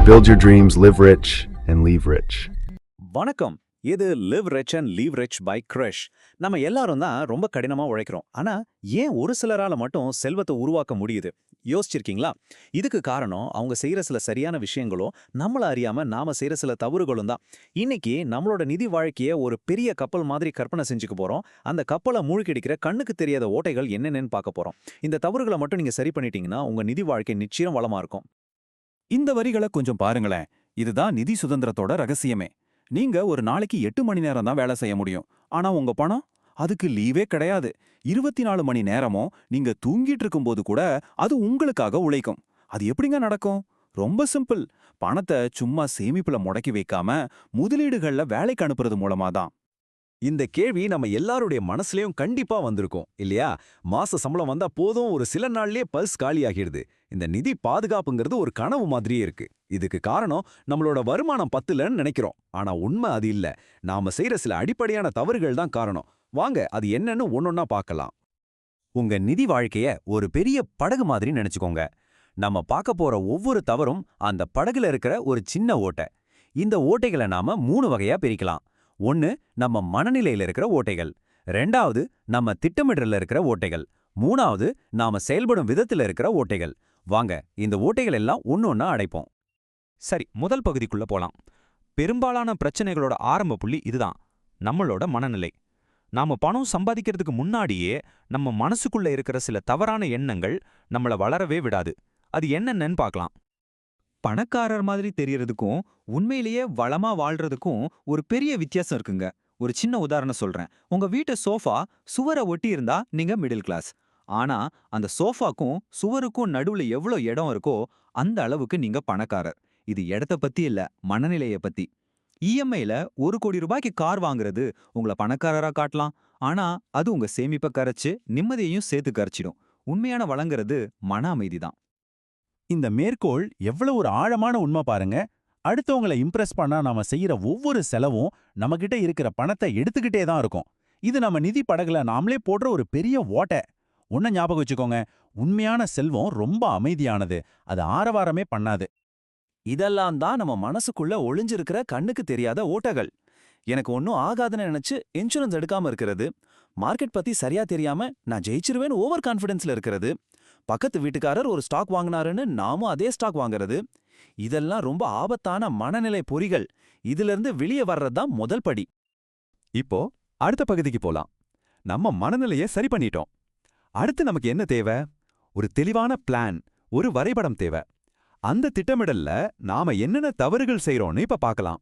Build your dreams, live rich, and leave rich. வணக்கம். இது live rich and leave rich by crush. நம்ம எல்லாரும் தான் ரொம்ப கடினமா உழைக்கிறோம். ஆனா ஏன் ஒரு சிலரால மட்டும் செல்வத்தை உருவாக்க முடியுது? யோசிச்சிருக்கீங்களா? இதுக்கு காரணம் அவங்க செய்யற சில சரியான விஷயங்களோ, நம்மள அறியாம நாம செய்யற சில தவறுகளும் தான். இன்னைக்கு நம்மளோட நிதி வாழ்க்கைய ஒரு பெரிய கப்பல் மாதிரி கற்பனை செஞ்சுக்க போறோம். அந்த கப்பலை மூழ்கடிக்கிற கண்ணுக்கு தெரியாத ஓட்டைகள் என்னென்னு பார்க்க போறோம். இந்த தவறுகளை மட்டும் நீங்க சரி பண்ணிட்டீங்கன்னா உங்க நிதி வாழ்க்கை நிச்சயம் வளமா இருக்கும். இந்த வரிகளை கொஞ்சம் பாருங்களேன். இதுதான் நிதி சுதந்திரத்தோட ரகசியமே. நீங்க ஒரு நாளைக்கு 8 மணி நேரம் தான் வேலை செய்ய முடியும். ஆனா உங்க பணம், அதுக்கு லீவே கிடையாது. 24 மணி நேரமும் நீங்க தூங்கிட்டு இருக்கும்போது கூட அது உங்களுக்காக உழைக்கும். அது எப்படிங்க நடக்கும்? ரொம்ப சிம்பிள். பணத்தை சும்மா சேமிப்புல முடக்கி வைக்காம முதலீடுகள்ல வேலைக்கு அனுப்புறது மூலமா தான். இந்த கேள்வி நம்ம எல்லாருடைய மனசுலயும் கண்டிப்பா வந்திருக்கும் இல்லையா? மாச சம்பளம் வந்தா போதும், ஒரு சில நாள்லயே பல்ஸ் காலியாகிடுது. இந்த நிதி பாதுகாப்புங்கிறது ஒரு கனவு மாதிரியே இருக்கு. இதுக்கு காரணம் நம்மளோட வருமானம் பத்தலன்னு நினைக்கிறோம். ஆனா உண்மை அது இல்ல. நாம செய்யற சில அடிப்படையான தவறுகள் தான் காரணம். வாங்க அது என்னன்னு ஒன்னொன்னா பார்க்கலாம். உங்க நிதி வாழ்க்கைய ஒரு பெரிய படகு மாதிரி நினைச்சுக்கோங்க. நம்ம பார்க்க போற ஒவ்வொரு தவறும் அந்த படகுல இருக்கிற ஒரு சின்ன ஓட்டை. இந்த ஓட்டைகளை நாம 3 வகையா பிரிக்கலாம். ஒன்னு நம்ம மனநிலையில இருக்கிற ஓட்டைகள், 2வது நம்ம திட்டமிடல இருக்கிற ஓட்டைகள், 3வது நாம செயல்படும் விதத்துல இருக்கிற ஓட்டைகள். வாங்க இந்த ஓட்டைகள் எல்லாம் ஒன்னொன்னா அடைப்போம். சரி, முதல் பகுதிக்குள்ள போலாம். பெரும்பாலான பிரச்சனைகளோட ஆரம்ப புள்ளி இதுதான், நம்மளோட மனநிலை. நாம பணம் சம்பாதிக்கிறதுக்கு முன்னாடியே நம்ம மனசுக்குள்ள இருக்கிற சில தவறான எண்ணங்கள் நம்மள வளரவே விடாது. அது என்னென்னு பார்க்கலாம். பணக்காரர் மாதிரி தெரியறதுக்கும் உண்மையிலேயே வளமா வாழ்றதுக்கும் ஒரு பெரிய வித்தியாசம் இருக்குங்க. ஒரு சின்ன உதாரணம் சொல்றேன். உங்க வீட்டு சோஃபா சுவரை ஒட்டி இருந்தா நீங்க மிடில் கிளாஸ். ஆனா அந்த சோஃபாக்கும் சுவருக்கும் நடுவுல எவ்வளவு இடம் இருக்கோ அந்த அளவுக்கு நீங்க பணக்காரர். இது இடத்த பத்தி இல்ல, மனநிலைய பத்தி. இஎம்ஐல 1 கோடி ரூபாய்க்கு கார் வாங்குறது உங்களை பணக்காரரா காட்டலாம். ஆனா அது உங்க சேமிப்பை கரைச்சு நிம்மதியையும் சேர்த்து கரைச்சிடும். உண்மையான வளங்கிறது மன அமைதி தான். இந்த மேற்கோள் எவ்வளவு ஒரு ஆழமான உண்மை பாருங்க. அடுத்தவங்களை இம்ப்ரெஸ் பண்ணா நாம செய்யற ஒவ்வொரு செலவும் நம்மகிட்ட இருக்கிற பணத்தை எடுத்துக்கிட்டே தான் இருக்கும். இது நம்ம நிதி படகுல நாமளே போடுற ஒரு பெரிய ஓட்டை. ஒன்ன ஞாபகம் வச்சுக்கோங்க, உண்மையான செல்வம் ரொம்ப அமைதியானது. அது ஆரவாரமே பண்ணாது. இதெல்லாம் தான் நம்ம மனசுக்குள்ள ஒளிஞ்சிருக்கிற கண்ணுக்கு தெரியாத ஓட்டைகள். எனக்கு ஒன்னும் ஆகாதுன்னு நினைச்சு இன்சூரன்ஸ் எடுக்காம இருக்கிறது, மார்க்கெட் பத்தி சரியா தெரியாம நான் ஜெயிச்சிருவேன்னு ஓவர் கான்ஃபிடன்ஸ்ல இருக்கிறது, பக்கத்து வீட்டுக்காரர் ஒரு ஸ்டாக் வாங்கினாருன்னு நாமும் அதே ஸ்டாக் வாங்குறது, இதெல்லாம் ரொம்ப ஆபத்தான மனநிலை பொறிகள். இதுல இருந்து வெளியே வர்றதுதான் முதல் படி. இப்போ அடுத்த பகுதிக்கு போலாம். நம்ம மனநிலையை சரி பண்ணிட்டோம். அடுத்து நமக்கு என்ன தேவை? ஒரு தெளிவான பிளான், ஒரு வரைபடம் தேவை. அந்த திட்டமிடல்ல நாம என்னென்ன தவறுகள் செய்றோம்னு இப்ப பார்க்கலாம்.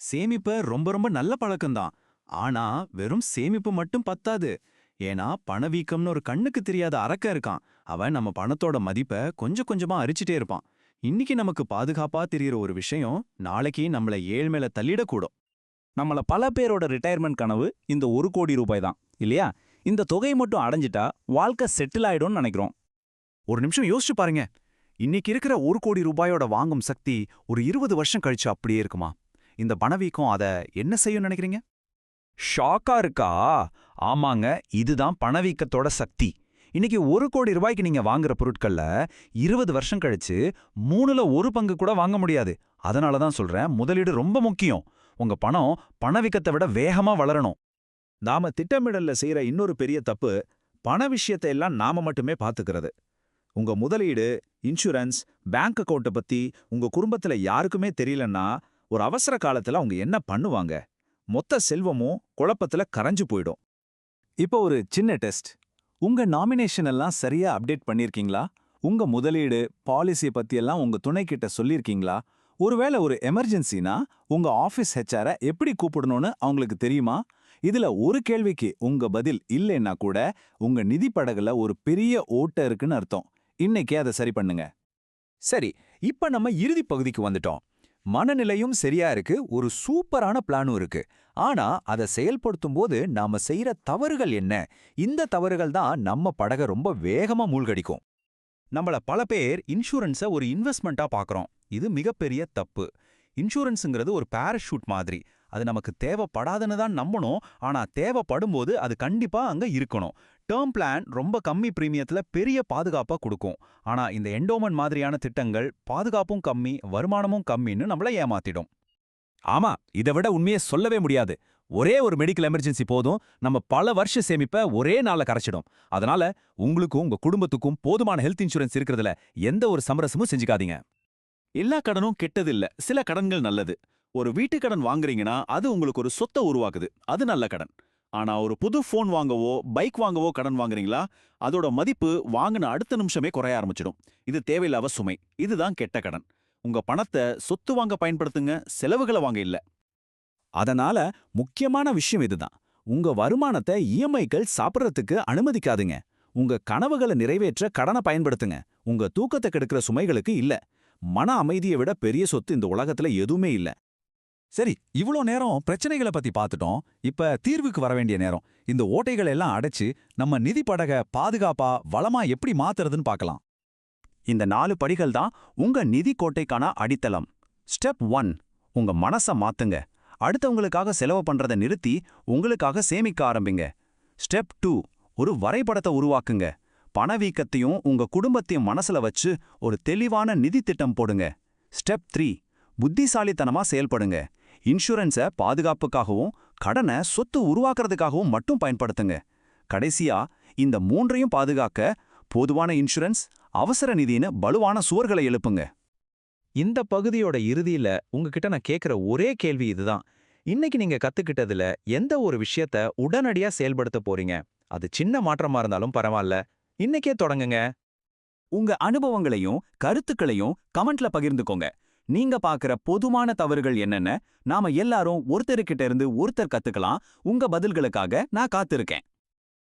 சேமிப்பு ரொம்ப ரொம்ப நல்ல பழக்கம்தான். ஆனா வெறும் சேமிப்பு மட்டும் பத்தாது. ஏன்னா பணவீக்கம்னு ஒரு கண்ணுக்கு தெரியாத அரக்க இருக்கான். அவன் நம்ம பணத்தோட மதிப்பை கொஞ்சம் கொஞ்சமா அரிச்சிட்டே இருப்பான். இன்னைக்கு நமக்கு பாதுகாப்பா தெரியற ஒரு விஷயம் நாளைக்கு நம்மள ஏழ்மையில தள்ளிடக்கூடும். நம்மள பல பேரோட ரிட்டையர்மெண்ட் கனவு இந்த 1 கோடி ரூபாய் தான் இல்லையா? இந்த தொகை மட்டும் அடைஞ்சிட்டா வாழ்க்கை செட்டில் ஆயிடும்னு நினைக்கிறோம். ஒரு நிமிஷம் யோசிச்சு பாருங்க. இன்னைக்கு இருக்கிற 1 கோடி ரூபாயோட வாங்கும் சக்தி ஒரு 20 வருஷம் கழிச்சு அப்படியே இருக்குமா? இந்த பணவீக்கம் அதை என்ன செய்யும் நினைக்கிறீங்க? ஷாக்கா இருக்கா? ஆமாங்க, இதுதான் பணவீக்கத்தோட சக்தி. இன்னைக்கு 1 கோடி ரூபாய்க்கு நீங்க வாங்குற பொருட்கள்ல 20 வருஷம் கழிச்சு 3ல 1 பங்கு கூட வாங்க முடியாது. அதனால தான் சொல்றேன், முதலீடு ரொம்ப முக்கியம். உங்க பணம் பணவீக்கத்தை விட வேகமா வளரணும். நாம திட்டமிடல்ல செய்யற இன்னொரு பெரிய தப்பு, பண விஷயத்தை எல்லாம் நாம மட்டுமே பாத்துக்கிறது. உங்க முதலீடு, இன்சூரன்ஸ், பேங்க் அக்கவுண்ட்டை பத்தி உங்க குடும்பத்துல யாருக்குமே தெரியலன்னா ஒரு அவசர காலத்துல அவங்க என்ன பண்ணுவாங்க? மொத்த செல்வமும் குழப்பத்துல கரைஞ்சு போயிடும். இப்போ ஒரு சின்ன டெஸ்ட். உங்க நாமினேஷன் எல்லாம் சரியா அப்டேட் பண்ணிருக்கீங்களா? உங்க முதலீடு, பாலிசியை பத்தியெல்லாம் உங்க துணைக்கிட்ட சொல்லிருக்கீங்களா? ஒருவேளை ஒரு எமர்ஜென்சினா உங்க ஆஃபீஸ் ஹெச்ஆர எப்படி கூப்பிடணும்னு அவங்களுக்கு தெரியுமா? இதுல ஒரு கேள்விக்கு உங்க பதில் இல்லைன்னா கூட உங்க நிதி படகுல ஒரு பெரிய ஓட்டை இருக்குன்னு அர்த்தம். இன்னைக்கே அதை சரி பண்ணுங்க. சரி, இப்ப நம்ம இறுதி பகுதிக்கு வந்துட்டோம். மனநிலையும் சரியா இருக்கு, ஒரு சூப்பரான பிளானும் இருக்கு. ஆனா அதை செயல்படுத்தும் போது நாம செய்யற தவறுகள் என்ன? இந்த தவறுகள் தான் நம்ம படகை ரொம்ப வேகமா மூழ்கடிக்கும். நம்மள பல பேர் இன்சூரன்ஸை ஒரு இன்வெஸ்ட்மெண்ட்டா பார்க்கறோம். இது மிகப்பெரிய தப்பு. இன்சூரன்ஸுங்கிறது ஒரு பாராஷூட் மாதிரி. அது நமக்கு தேவைப்படாதுன்னு தான் நம்பணும். ஆனா தேவைப்படும் போது அது கண்டிப்பா அங்க இருக்கணும். டேர்ம் பிளான் ரொம்ப கம்மி பிரீமியத்துல பெரிய பாதுகாப்பா கொடுக்கும். ஆனா இந்த எண்டோமென்ட் மாதிரியான திட்டங்கள் பாதுகாப்பும் கம்மி, வருமானமும் கம்மின்னு நம்மள ஏமாத்திடும். ஆமா, இதை விட உண்மையை சொல்லவே முடியாது. ஒரே ஒரு மெடிக்கல் எமர்ஜென்சி போதும் நம்ம பல வருஷ சேமிப்ப ஒரே நாள்ல கரைச்சிடும். அதனால உங்களுக்கும் உங்க குடும்பத்துக்கும் போதுமான ஹெல்த் இன்சூரன்ஸ் இருக்கிறதுல எந்த ஒரு சமரசமும் செஞ்சுக்காதீங்க. எல்லா கடனும் கெட்டதில்ல, சில கடன்கள் நல்லது. ஒரு வீட்டு கடன் வாங்குறீங்கன்னா அது உங்களுக்கு ஒரு சொத்தை உருவாக்குது, அது நல்ல கடன். ஆனா ஒரு புது ஃபோன் வாங்கவோ பைக் வாங்கவோ கடன் வாங்குறீங்களா, அதோட மதிப்பு வாங்கின அடுத்த நிமிஷமே குறைய ஆரம்பிச்சிடும். இது தேவையில்லாத சுமை, இதுதான் கெட்ட கடன். உங்க பணத்தை சொத்து வாங்க பயன்படுத்துங்க, செலவுகளை வாங்க இல்ல. அதனால முக்கியமான விஷயம் இதுதான். உங்க வருமானத்தை இஎம்ஐக்கள் சாப்பிடறதுக்கு அனுமதிக்காதுங்க. உங்க கனவுகளை நிறைவேற்ற கடனை பயன்படுத்துங்க. உங்க தூக்கத்தை கெடுக்கிற சுமைகளுக்கு இல்ல. மன அமைதியை விட பெரிய சொத்து இந்த உலகத்துல எதுவுமே இல்ல. சரி, இவ்ளோ நேரம் பிரச்சனைகளை பத்தி பார்த்துட்டோம். இப்ப தீர்வுக்கு வர வேண்டிய நேரம். இந்த ஓட்டைகள் எல்லாம் அடைச்சு நம்ம நிதி படக பாதுகாப்பா வளமா எப்படி மாத்துறதுன்னு பார்க்கலாம். இந்த 4 படிகள் தான் உங்க நிதி கோட்டைக்கான அடித்தளம். ஸ்டெப் 1, உங்க மனச மாத்துங்க. அடுத்தவங்களுக்காக செலவு பண்றதை நிறுத்தி உங்களுக்காக சேமிக்க ஆரம்பிங்க. ஸ்டெப் 2, ஒரு வரைபடத்தை உருவாக்குங்க. பணவீக்கத்தையும் உங்க குடும்பத்தையும் மனசுல வச்சு ஒரு தெளிவான நிதி திட்டம் போடுங்க. ஸ்டெப் 3, புத்திசாலித்தனமா செயல்படுங்க. இன்சூரன்ஸை பாதுகாப்புக்காகவும் கடனை சொத்து உருவாக்குறதுக்காகவும் மட்டும் பயன்படுத்துங்க. கடைசியா இந்த 3ஐயும் பாதுகாக்க போதுமான இன்சூரன்ஸ், அவசர நிதின்னு பலுவான சுவர்களை எழுப்புங்க. இந்த பகுதியோட இறுதியில உங்ககிட்ட நான் கேக்குற ஒரே கேள்வி இதுதான். இன்னைக்கு நீங்க கத்துக்கிட்டதுல எந்த ஒரு விஷயத்த உடனடியா செயல்படுத்த போறீங்க? அது சின்ன மாற்றமா இருந்தாலும் பரவாயில்ல, இன்னைக்கே தொடங்குங்க. உங்க அனுபவங்களையும் கருத்துக்களையும் கமெண்ட்ல பகிர்ந்துக்கோங்க. நீங்க பார்க்குற பொதுவான தவறுகள் என்னென்ன? நாம எல்லாரும் ஒருத்தர்கிட்ட இருந்து ஒருத்தர் கத்துக்கலாம். உங்க பதில்களுக்காக நான் காத்திருக்கேன்.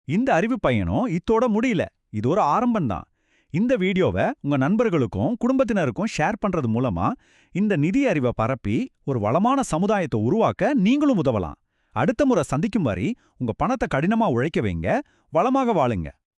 இந்த அறிவு பயணம் இத்தோட முடியல, இது ஒரு ஆரம்பம்தான். இந்த வீடியோவை உங்க நண்பர்களுக்கும் குடும்பத்தினருக்கும் ஷேர் பண்றது மூலமா இந்த நிதி அறிவை பரப்பி ஒரு வளமான சமுதாயத்தை உருவாக்க நீங்களும் உதவலாம். அடுத்த முறை சந்திக்கும் வரை உங்க பணத்தை கடினமா உழைக்க வைங்க, வளமாக வாழுங்க.